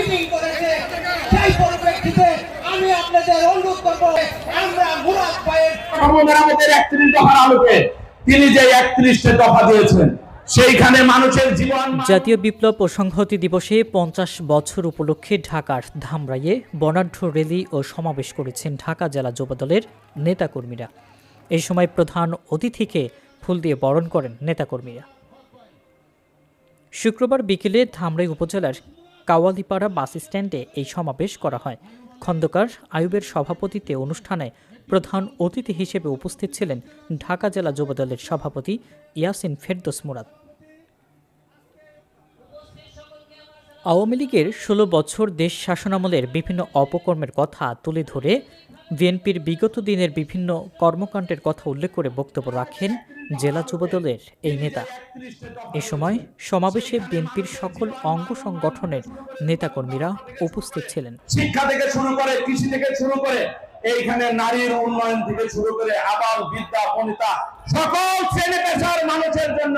Meeting করেছে। সেই পরিপ্রেক্ষিতে আমি আপনাদের অনুরোধ করব, আমরা মুরাদ ভাইয়ের আমাদের 31 দফার আলোকে তিনি যে 31টা দফা দিয়েছেন সেইখানে মানুষের জীবন। জাতীয় বিপ্লব ও সংহতি দিবসে 50 বছর উপলক্ষে ঢাকার ধামরাইয়ে বর্ণাঢ্য র্যালি ও সমাবেশ করেছেন ঢাকা জেলা যুবদলের নেতাকর্মীরা। এই সময় প্রধান অতিথিকে ফুল দিয়ে বরণ করেন নেতাকর্মীরা। শুক্রবার বিকেলে ধামরাই উপজেলার কাওয়ালিপাড়া বাস স্ট্যান্ডে এই সমাবেশ করা হয়। খন্দকার আয়ুবের সভাপতিত্বে অনুষ্ঠানে প্রধান অতিথি হিসেবে উপস্থিত ছিলেন ঢাকা জেলা যুবদলের সভাপতি ইয়াসিন ফেরদৌস মুরাদ। আওয়ামী লীগের 16 বছর দেশ শাসনামলের বিভিন্ন অপকর্মের কথা তুলে ধরে বিএনপির বিগত দিনের বিভিন্ন কর্মকাণ্ডের কথা উল্লেখ করে বক্তব্য রাখেন জেলা যুবদলের এই নেতা। এ সময় সমাবেশে বিএনপির সকল অঙ্গ সংগঠনের নেতাকর্মীরা উপস্থিত ছিলেন। শিক্ষা থেকে শুরু করে, কৃষি থেকে শুরু করে, এইখানে নারীর উন্নয়ন থেকে শুরু করে আবার বিদ্যা বনিতা সকল শ্রেণী পেশার মানুষের জন্য